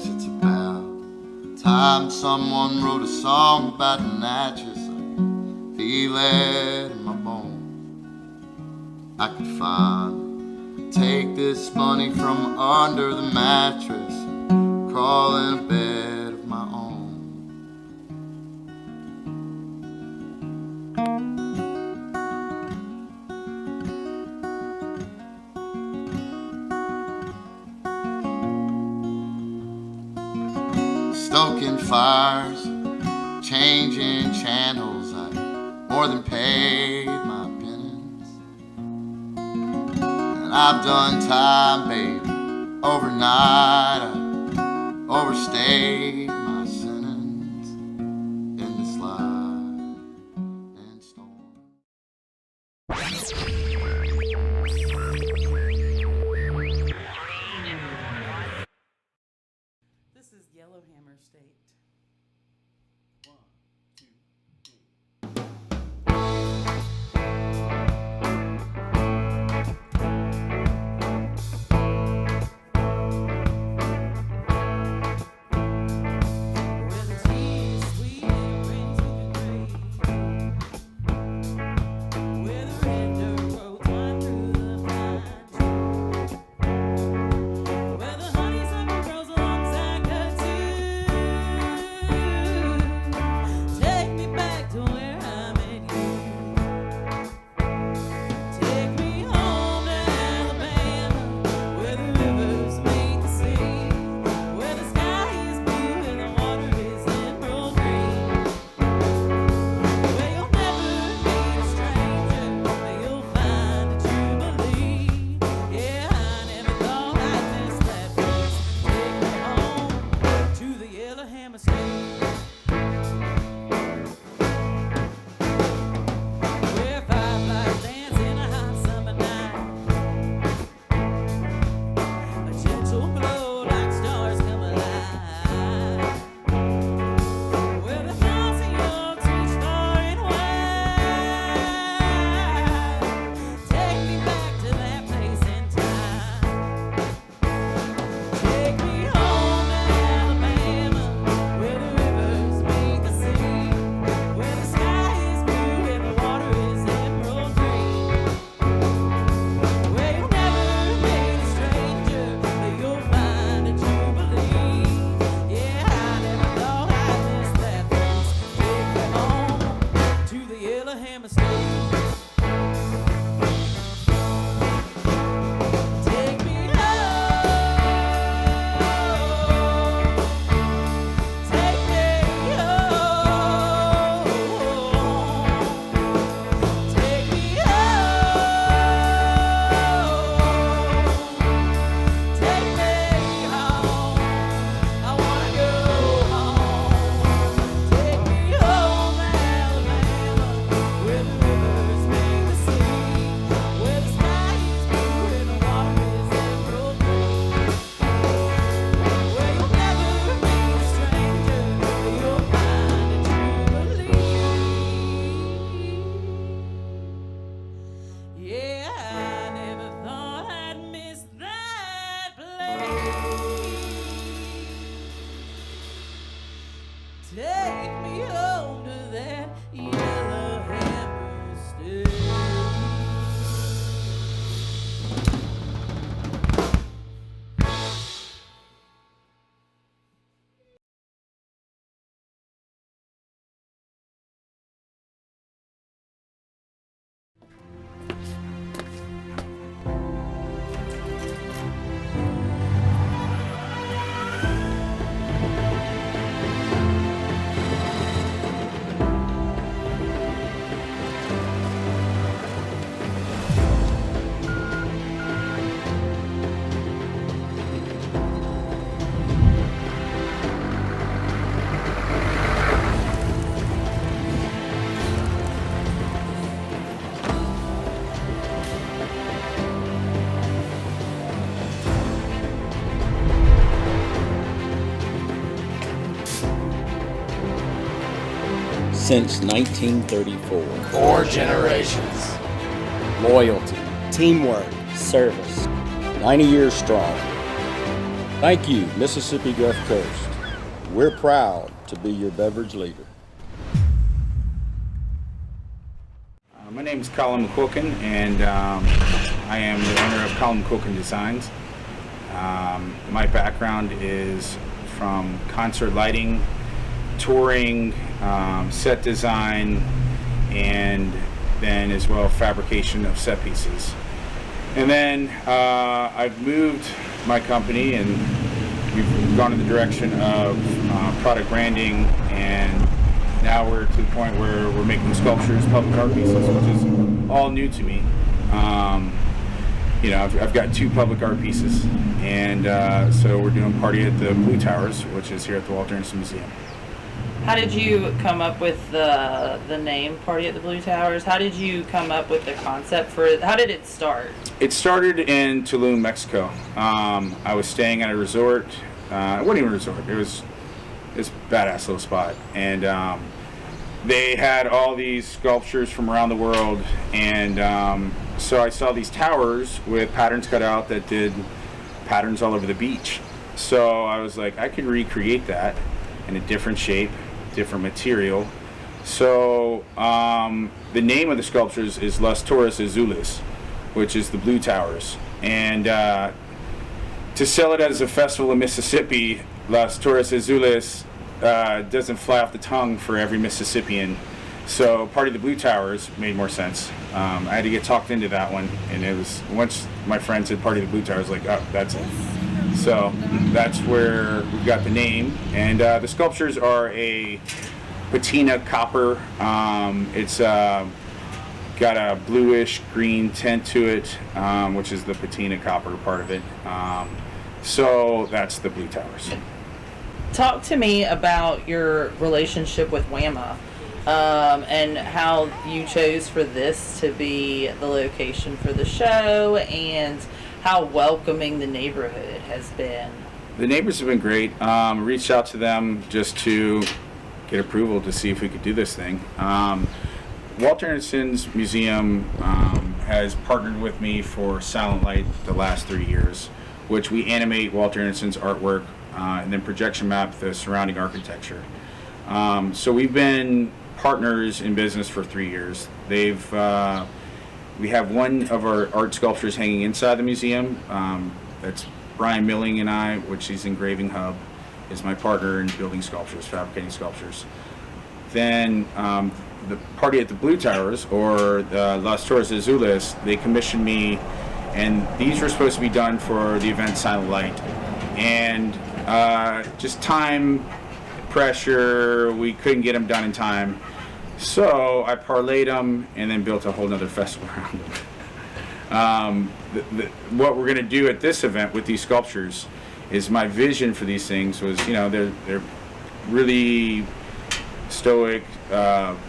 guess it's about time someone wrote a song about the mattress. I feel it in my bones. I could finally take this money from under the mattress, crawl in a bed of my own. Stoking fires, changing channels, I more than paid my penance. And I've done time, baby, overnight. I overstayed my sentence in this life and storm. This is Yellowhammer State. Take me home to that Yellowhammer State. Since 1934. 4 generations. Loyalty, teamwork, service. 90 years strong. Thank you, Mississippi Gulf Coast. We're proud to be your beverage leader. My name is Colin McQuilkin, and I am the owner of Colin McQuilkin Designs. My background is from concert lighting, touring, set design, and then as well fabrication of set pieces. And then I've moved my company, and we've gone in the direction of product branding, and now we're to the point where we're making sculptures, public art pieces, which is all new to me. I've got 2 public art pieces, and so we're doing Party at the Blue Towers, which is here at the Walter Anderson Museum. How did you come up with the name Party at the Blue Towers? How did you come up with the concept for it? How did it start? It started in Tulum, Mexico. I was staying at a resort. It wasn't even a resort. It was this badass little spot, and they had all these sculptures from around the world, and so I saw these towers with patterns cut out that did patterns all over the beach. So I was like, I could recreate that in a different shape, different material. So the name of the sculptures is Las Torres Azules, which is the Blue Towers. And to sell it as a festival in Mississippi, Las Torres Azules doesn't fly off the tongue for every Mississippian. So Party of the Blue Towers made more sense. I had to get talked into that one, and it was, once my friend said Party of the Blue Towers, like, oh, that's it. So that's where we got the name. And the sculptures are a patina copper. It's got a bluish green tint to it, which is the patina copper part of it. So that's the Blue Towers. Talk to me about your relationship with WAMA, and how you chose for this to be the location for the show, and how welcoming the neighborhood has been. The neighbors have been great. Reached out to them just to get approval to see if we could do this thing. Walter Anderson's Museum has partnered with me for Silent Light the last 3 years, which we animate Walter Anderson's artwork and then projection map the surrounding architecture. So we've been partners in business for 3 years. We have one of our art sculptures hanging inside the museum. That's Brian Milling and I, which is Engraving Hub, is my partner in building sculptures, fabricating sculptures. Then the Party at the Blue Towers, or the Las Torres Azules, they commissioned me, and these were supposed to be done for the event Silent Light. And just time pressure, we couldn't get them done in time. So I parlayed them and then built a whole nother festival around them. What we're going to do at this event with these sculptures is, my vision for these things was, they're really stoic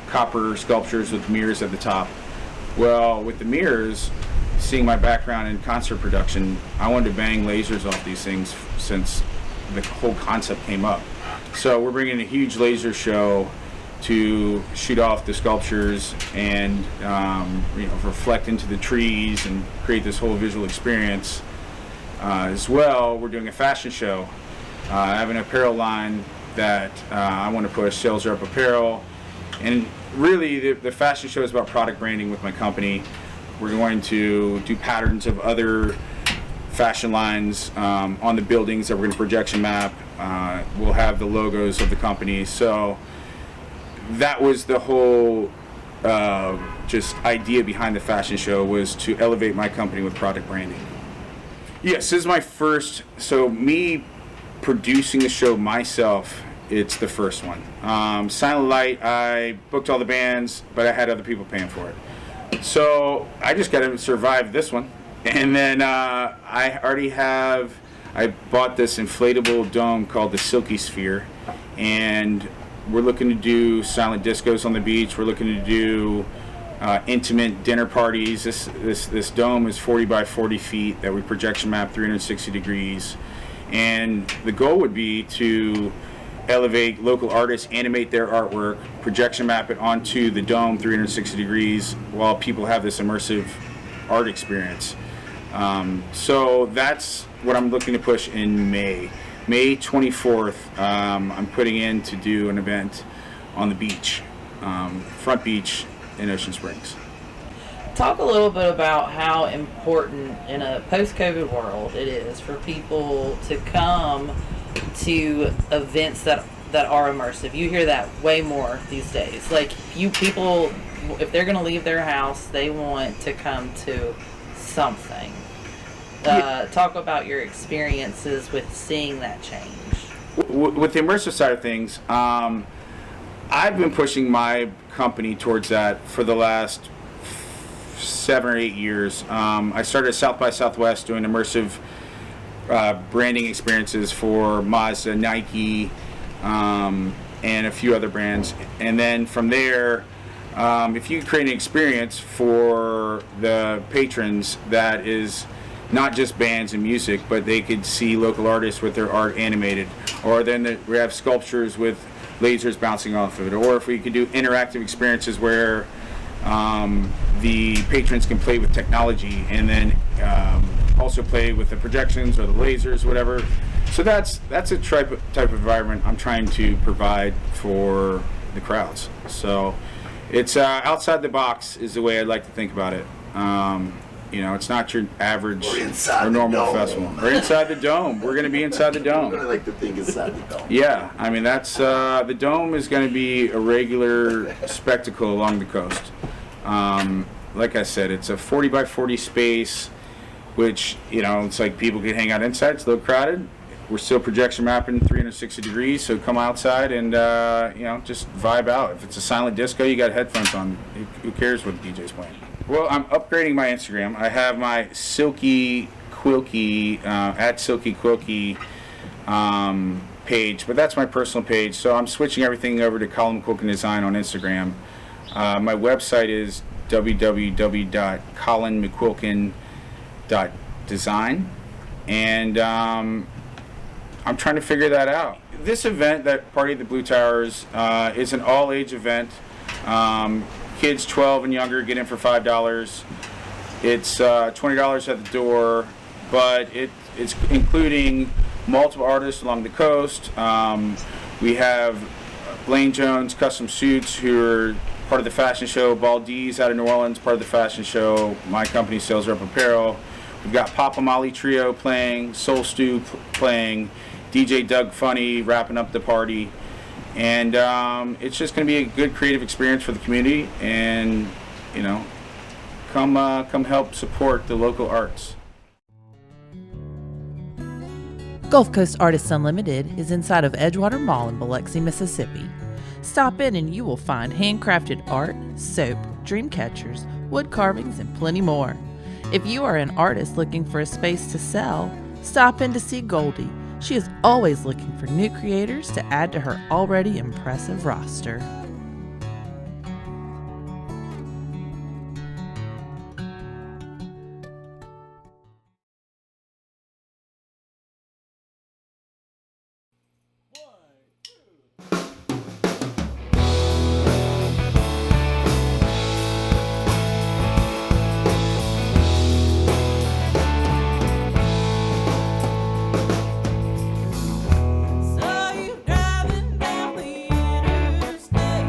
copper sculptures with mirrors at the top. Well, with the mirrors, seeing my background in concert production, I wanted to bang lasers off these things since the whole concept came up. So we're bringing a huge laser show to shoot off the sculptures and reflect into the trees and create this whole visual experience. As well, we're doing a fashion show. I have an apparel line that I want to push, Sales Are Up Apparel. And really, the fashion show is about product branding with my company. We're going to do patterns of other fashion lines on the buildings that we're going to projection map. We'll have the logos of the company. So that was the whole just idea behind the fashion show, was to elevate my company with product branding. Yes, this is my first, so me producing the show myself, it's the first one. Silent Light, I booked all the bands, but I had other people paying for it. So I just got to survive this one. And then I bought this inflatable dome called the Silky Sphere, and we're looking to do silent discos on the beach. We're looking to do intimate dinner parties. This dome is 40 by 40 feet that we projection map 360 degrees. And the goal would be to elevate local artists, animate their artwork, projection map it onto the dome 360 degrees while people have this immersive art experience. So that's what I'm looking to push in May. May 24th, I'm putting in to do an event on the beach, Front Beach in Ocean Springs. Talk a little bit about how important in a post-COVID world it is for people to come to events that are immersive. You hear that way more these days. Like, people, if they're going to leave their house, they want to come to something. Talk about your experiences with seeing that change. With the immersive side of things, I've been pushing my company towards that for the last 7 or 8 years. I started at South by Southwest doing immersive branding experiences for Mazda, Nike, and a few other brands. And then from there, if you create an experience for the patrons that is not just bands and music, but they could see local artists with their art animated, or then we have sculptures with lasers bouncing off of it, or if we could do interactive experiences where the patrons can play with technology and then also play with the projections or the lasers, whatever. So that's a type of environment I'm trying to provide for the crowds. So it's outside the box is the way I'd like to think about it. It's not your average or normal festival. We're inside the dome. We're going to be inside the dome. I like to think inside the dome. Yeah, I mean that's the dome is going to be a regular spectacle along the coast. Like I said, it's a 40 by 40 space, which it's like people can hang out inside. It's a little crowded. We're still projection mapping 360 degrees, so come outside and just vibe out. If it's a silent disco, you got headphones on. Who cares what the DJ's playing? Well, I'm upgrading my Instagram. I have my Silky Quilky at Silky Quilky page, but that's my personal page. So I'm switching everything over to Colin McQuilkin Design on Instagram. My website is www.colinmcquilkin.design, and I'm trying to figure that out. This event, that Party at the Blue Towers, is an all-age event. Kids 12 and younger get in for $5. It's $20 at the door, but it's including multiple artists along the coast. We have Blaine Jones Custom Suits, who are part of the fashion show. Baldies out of New Orleans, part of the fashion show. My company, Sales Rep Apparel. We've got Papa Molly Trio playing, Soul Stew playing, DJ Doug Funny wrapping up the party. And it's just going to be a good creative experience for the community, and come help support the local arts. Gulf Coast Artists Unlimited is inside of Edgewater Mall in Biloxi, Mississippi. Stop in and you will find handcrafted art, soap, dream catchers, wood carvings, and plenty more. If you are an artist looking for a space to sell, stop in to see Goldie. She is always looking for new creators to add to her already impressive roster. So you driving down the interstate.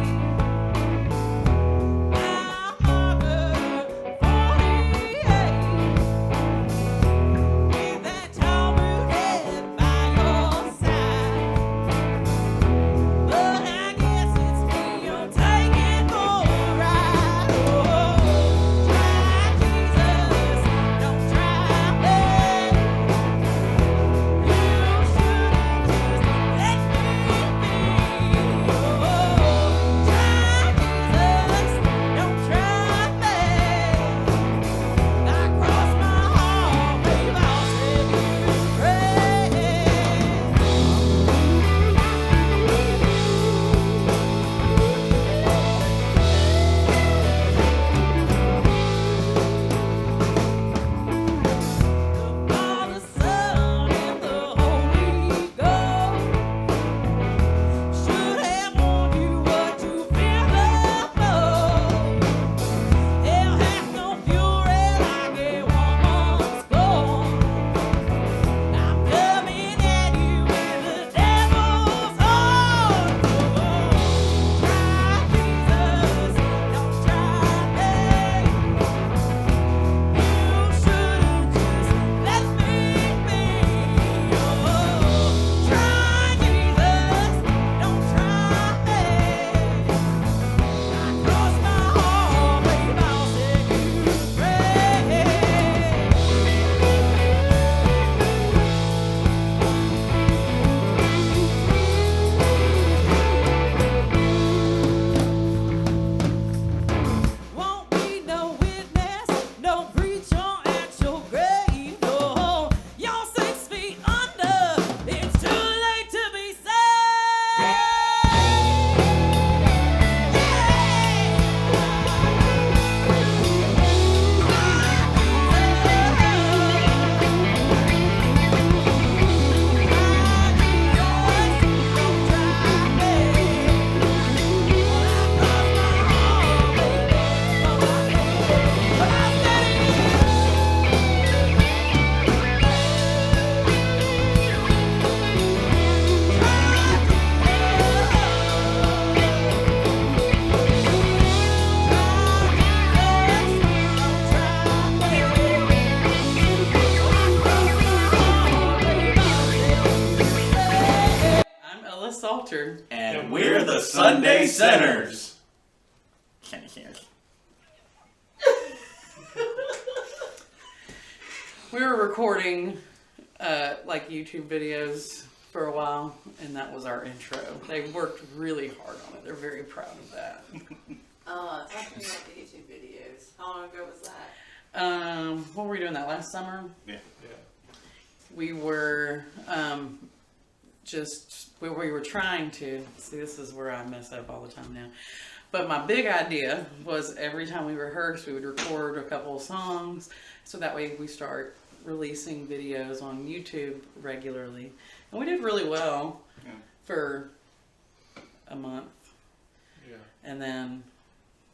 Walter. And we're the Sunday Sinners. Can you hear? We were recording like YouTube videos for a while, and that was our intro. They worked really hard on it. They're very proud of that. Talk to me about the YouTube videos. How long ago was that? What were we doing that last summer? Yeah. We were we were trying to see. This is where I mess up all the time now. But my big idea was every time we rehearsed, we would record a couple of songs, so that way we start releasing videos on YouTube regularly. And we did really well for a month. Yeah. And then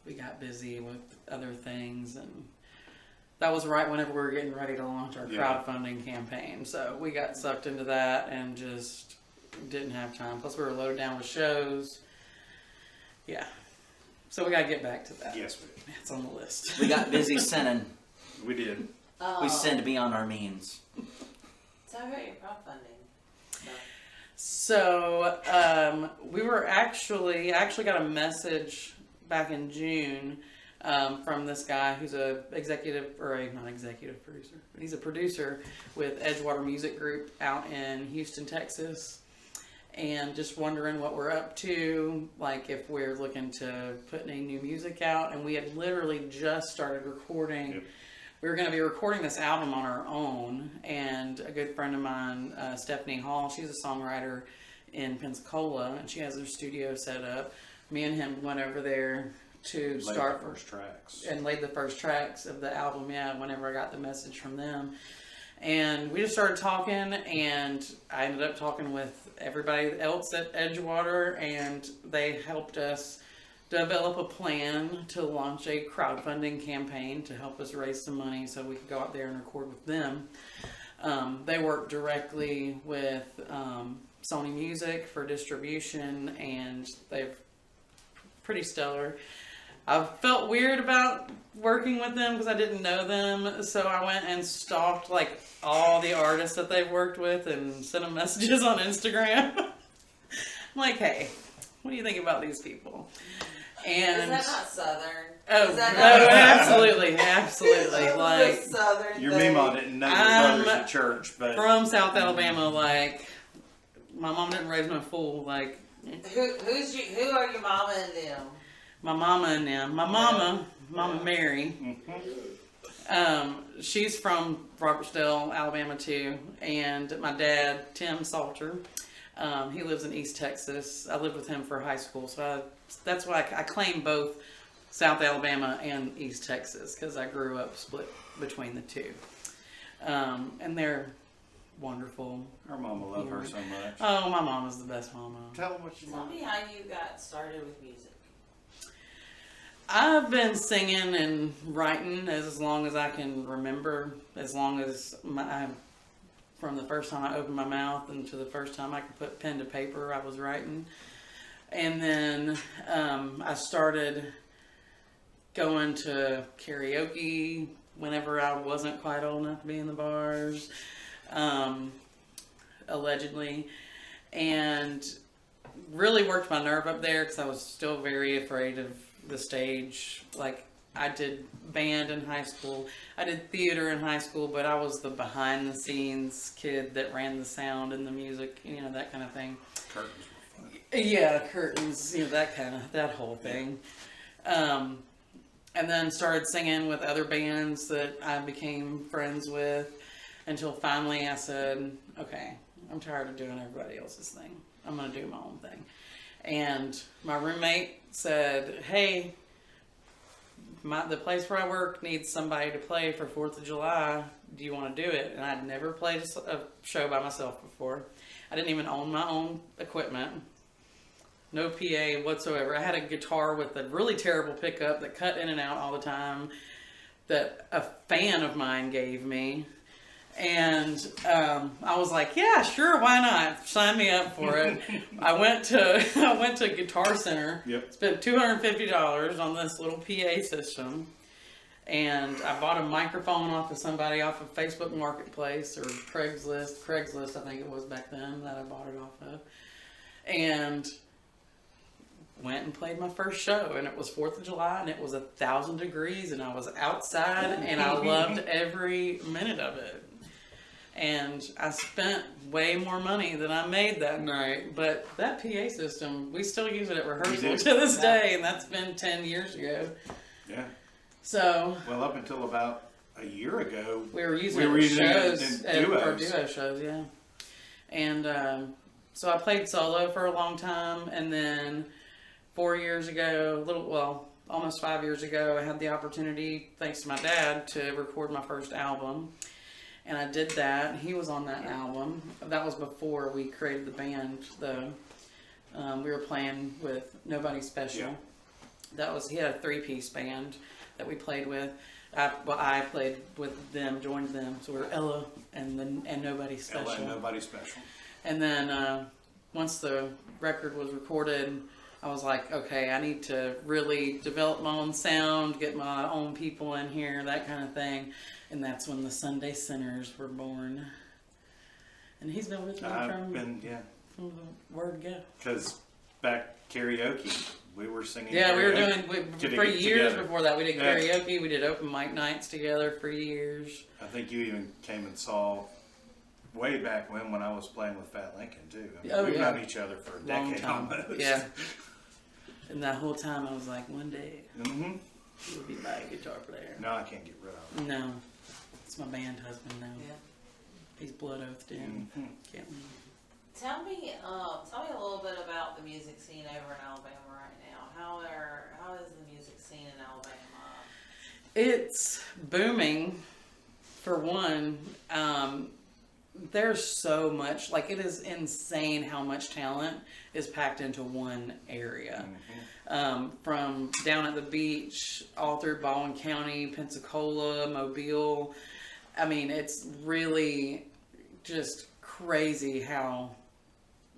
we got busy with other things, and that was right whenever we were getting ready to launch our crowdfunding campaign. So we got sucked into that and just didn't have time. Plus we were loaded down with shows. Yeah. So we got to get back to that. Yes, we did. It's on the list. We got busy sinning. We did. We sinned beyond our means. Tell me about your crowdfunding. So I actually got a message back in June from this guy who's not executive producer, but he's a producer with Edgewater Music Group out in Houston, Texas. And just wondering what we're up to, like if we're looking to put any new music out. And we had literally just started recording. Yep. We were going to be recording this album on our own. And a good friend of mine, Stephanie Hall, she's a songwriter in Pensacola, and she has her studio set up. Me and him went over there to start the first tracks. And laid the first tracks of the album, whenever I got the message from them. And we just started talking, and I ended up talking with everybody else at Edgewater, and they helped us develop a plan to launch a crowdfunding campaign to help us raise some money so we could go out there and record with them. They work directly with Sony Music for distribution, and they're pretty stellar. I felt weird about working with them because I didn't know them, so I went and stalked like all the artists that they've worked with and sent them messages on Instagram. I'm like, hey, what do you think about these people? And is that not Southern? Oh, absolutely. Like Southern. Your Mima didn't know your brothers at church, but from South Alabama, like my mom didn't raise me a fool. Like who are your mama and them? My mama and them. My mama, Mary. She's from Robertsdale, Alabama too, and my dad, Tim Salter. He lives in East Texas. I lived with him for high school, so that's why I claim both South Alabama and East Texas, because I grew up split between the two. And they're wonderful. Our mama loved her so much. Oh, my mama's the best mama. Tell them what you Tell me how you got started with music. I've been singing and writing as long as I can remember, as long as from the first time I opened my mouth and to the first time I could put pen to paper, I was writing. And then I started going to karaoke whenever I wasn't quite old enough to be in the bars, allegedly, and really worked my nerve up there because I was still very afraid of the stage. Like, I did band in high school, I did theater in high school, but I was the behind the scenes kid that ran the sound and the music, that kind of thing. Curtains were fun. Yeah, curtains, that whole thing. And then started singing with other bands that I became friends with until finally I said, okay, I'm tired of doing everybody else's thing. I'm going to do my own thing. And my roommate said, hey, the place where I work needs somebody to play for 4th of July. Do you want to do it? And I'd never played a show by myself before. I didn't even own my own equipment. No PA whatsoever. I had a guitar with a really terrible pickup that cut in and out all the time that a fan of mine gave me. And I was like, yeah, sure, why not? Sign me up for it. I went to Guitar Center, spent $250 on this little PA system, and I bought a microphone off of somebody off of Facebook Marketplace or Craigslist, I think it was back then that I bought it off of. and went and played my first show, and it was 4th of July, and it was 1,000 degrees, and I was outside, and I loved every minute of it. And I spent way more money than I made that night, but that PA system, we still use it at rehearsal to this day, and that's been 10 years ago. Yeah. So, Well, up until about a year ago, we were using We were it using it shows, in duos. for duo shows, yeah. And so I played solo for a long time, and then 4 years ago, almost 5 years ago, I had the opportunity, thanks to my dad, to record my first album. And I did that. He was on that album. That was before we created the band, though. We were playing with Nobody Special. Yeah. He had a 3-piece band that we played with. I played with them, joined them. So we were Ella and Nobody Special. Ella and Nobody Special. And then once the record was recorded, I was like, okay, I need to really develop my own sound, get my own people in here, that kind of thing. And that's when the Sunday Sinners were born. And he's been with me from the word go. Because back karaoke, we were singing. Yeah, we were karaoke doing, for years together. before that, we did Yeah. karaoke, we did open mic nights together for years. I think you even came and saw way back when I was playing with Fat Lincoln too. I mean, we've known each other for a Long decade time. almost. Yeah. And that whole time I was like, one day, Mm-hmm. you'll be my guitar player. No, I can't get rid of it. No. It's my band husband now. Yeah. He's blood oathed in. Mhm. Can't leave. Tell me a little bit about the music scene over in Alabama right now. How is the music scene in Alabama? It's booming, for one. There's so much, like, it is insane how much talent is packed into one area. From down at the beach, all through Baldwin County, Pensacola, Mobile. I mean, it's really just crazy how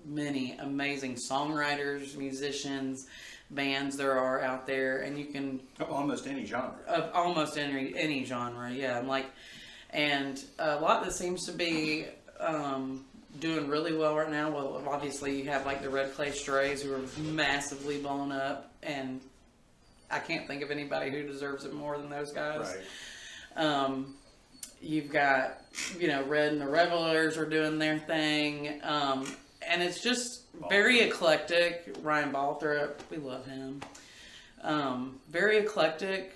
many amazing songwriters, musicians, bands there are out there, and you can Almost any genre. of almost any genre, yeah. And a lot that seems to be doing really well right now. Well, obviously you have like the Red Clay Strays, who are massively blown up, and I can't think of anybody who deserves it more than those guys. Right. You've got, Red and the Revelers are doing their thing, and it's just very eclectic. Ryan Balthrop, we love him. Very eclectic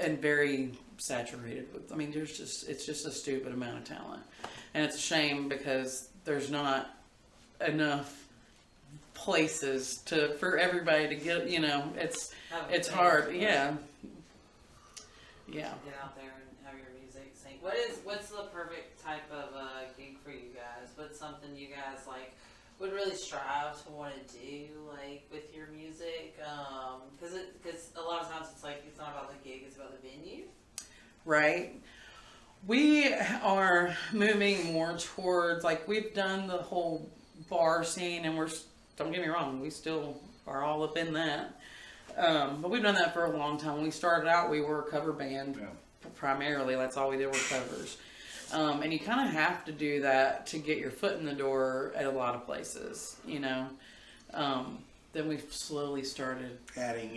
and very saturated with. I mean, it's just a stupid amount of talent, and it's a shame because there's not enough places for everybody to get. It's hard. Yeah. Get out there and have your music sing. What's the perfect type of gig for you guys? What's something you guys would really strive to want to do with your music? Because a lot of times it's not about the gig, it's about the venue. Right. We are moving more towards, we've done the whole bar scene, and don't get me wrong, we still are all up in that. But we've done that for a long time. When we started out, we were a cover band, primarily. That's all we did were covers. And you kind of have to do that to get your foot in the door at a lot of places, Then we've slowly started adding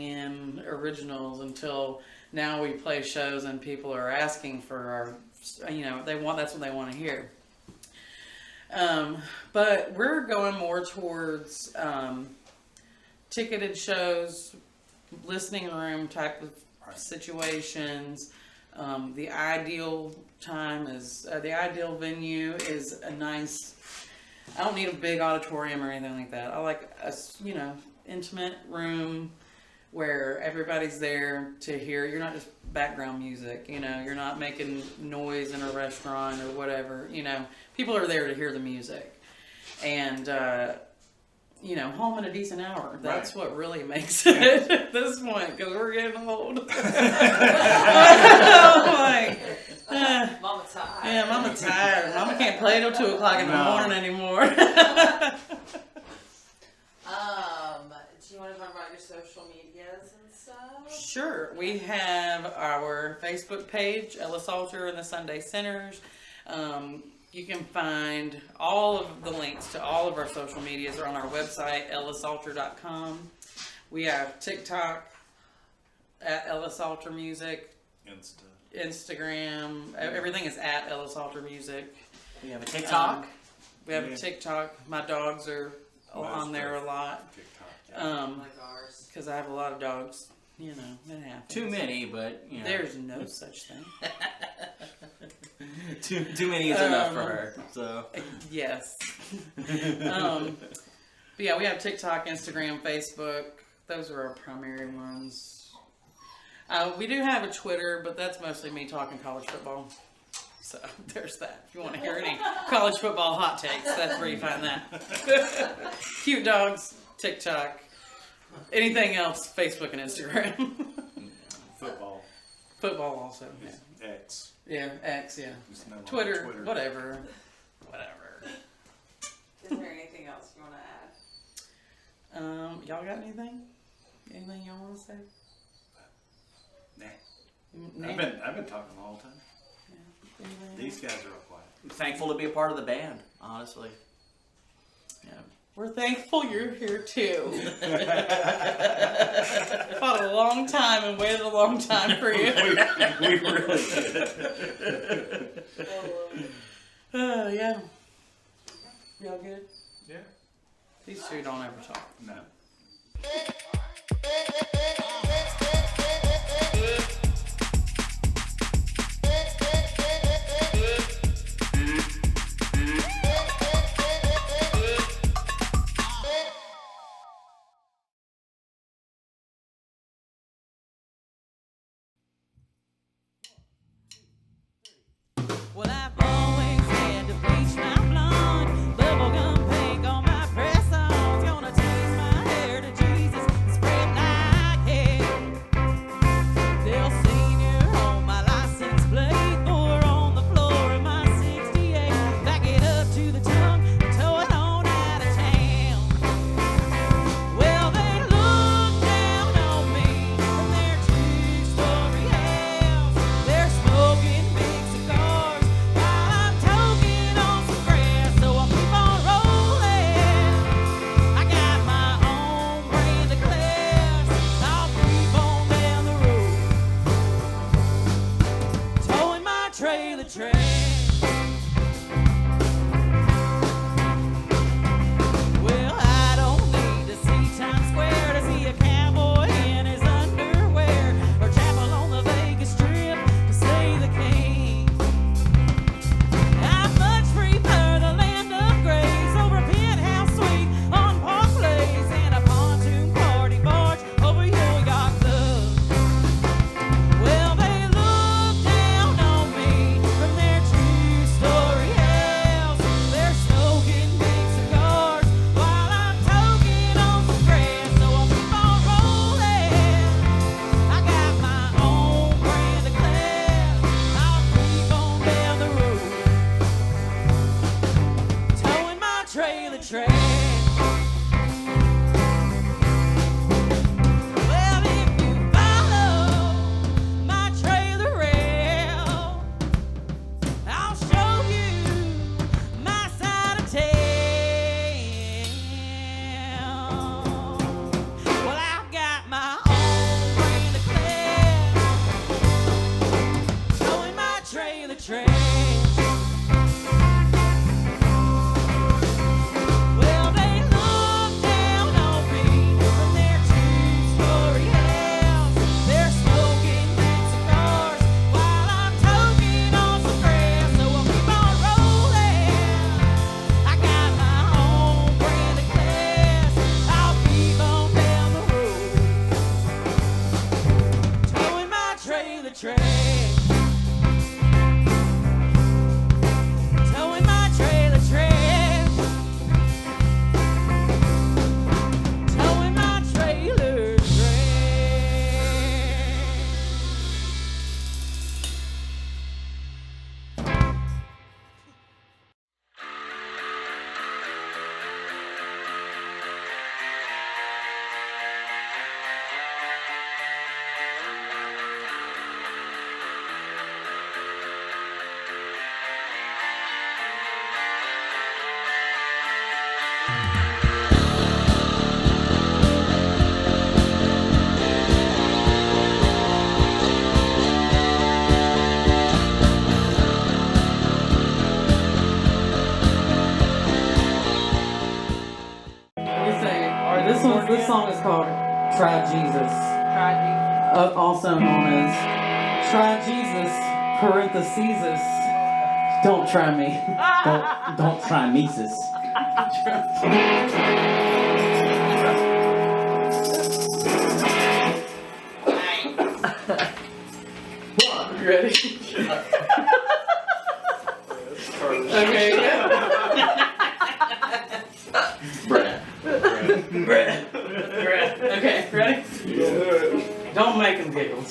in originals until now we play shows and people are asking for our, that's what they want to hear. But we're going more towards ticketed shows, listening room type of situations. The ideal venue is a nice, I don't need a big auditorium or anything like that. I like a, intimate room where everybody's there to hear. You're not just background music, you're not making noise in a restaurant or whatever, people are there to hear the music. And, home in a decent hour. That's what really makes it at this point, because we're getting old. Mama tired. Yeah, Mama tired. Mama can't play till 2 o'clock in the morning anymore. Do you want to talk about your social medias and stuff? Sure. We have our Facebook page, Ella Salter and the Sunday Sinners. You can find all of the links to all of our social medias are on our website, ellisalter.com. We have TikTok at Ellis Alter Music, Instagram. Everything is at Ellis Alter Music. We have a TikTok. We have a TikTok. My dogs are on there a lot. Because I have a lot of dogs. You know, it happens. Too many, but you know. There's no such thing. too many is enough for her. So yes. But yeah, we have TikTok, Instagram, Facebook. Those are our primary ones. We do have a Twitter, but that's mostly me talking college football. So there's that. If you want to hear any college football hot takes, that's where you find that. Cute dogs, TikTok. Anything else, Facebook and Instagram. Football also. Yeah. X. Yeah, X, yeah. No Twitter, whatever. Is there anything else you want to add? Y'all got anything? Anything y'all want to say? Nah. I've been talking the whole time. Yeah. These guys are all quiet. I'm thankful to be a part of the band, honestly. Yeah. We're thankful you're here too. Fought a long time and waited a long time for you. we really did. Yeah. Y'all good? Yeah. These two don't ever talk. No. Well, I've always had to bleach my blonde, bubblegum pink on my press-ons, gonna tease my hair to Jesus, spread like hell. They'll senior on my license plate, pour on the floor of my 68, back it up to the tongue, tow it on out of town. Well, they look down on me from their two-story house. They're smoking big cigars while I'm toking on some grass, so I'll keep on rolling. I got my own brand of class. I'll keep on down the road, towing my trailer trash. Well, I don't need to see Times Square to see a cowboy in his underwear, or chapel on the Vegas Strip to see the king. I much prefer the land of grace over a penthouse suite on Park Place and a pontoon party barge over your yacht club. Well, they look down on me from their two-story house. They're smoking big cigars while I'm toking on some grass, so I'll keep on rolling. I got my own brand of class. I'll keep on down the road, towing my trailer trash. Well, if you follow my trailer rail, I'll show you my side of town. Well, I've got my own brand of class, towing my trailer trash. Well, song is called Try Jesus. Also known as Try Jesus, parentheses. Don't try me. Don't try Mises. Ready? Okay, yeah. Brett. Okay, ready? Don't make him giggle.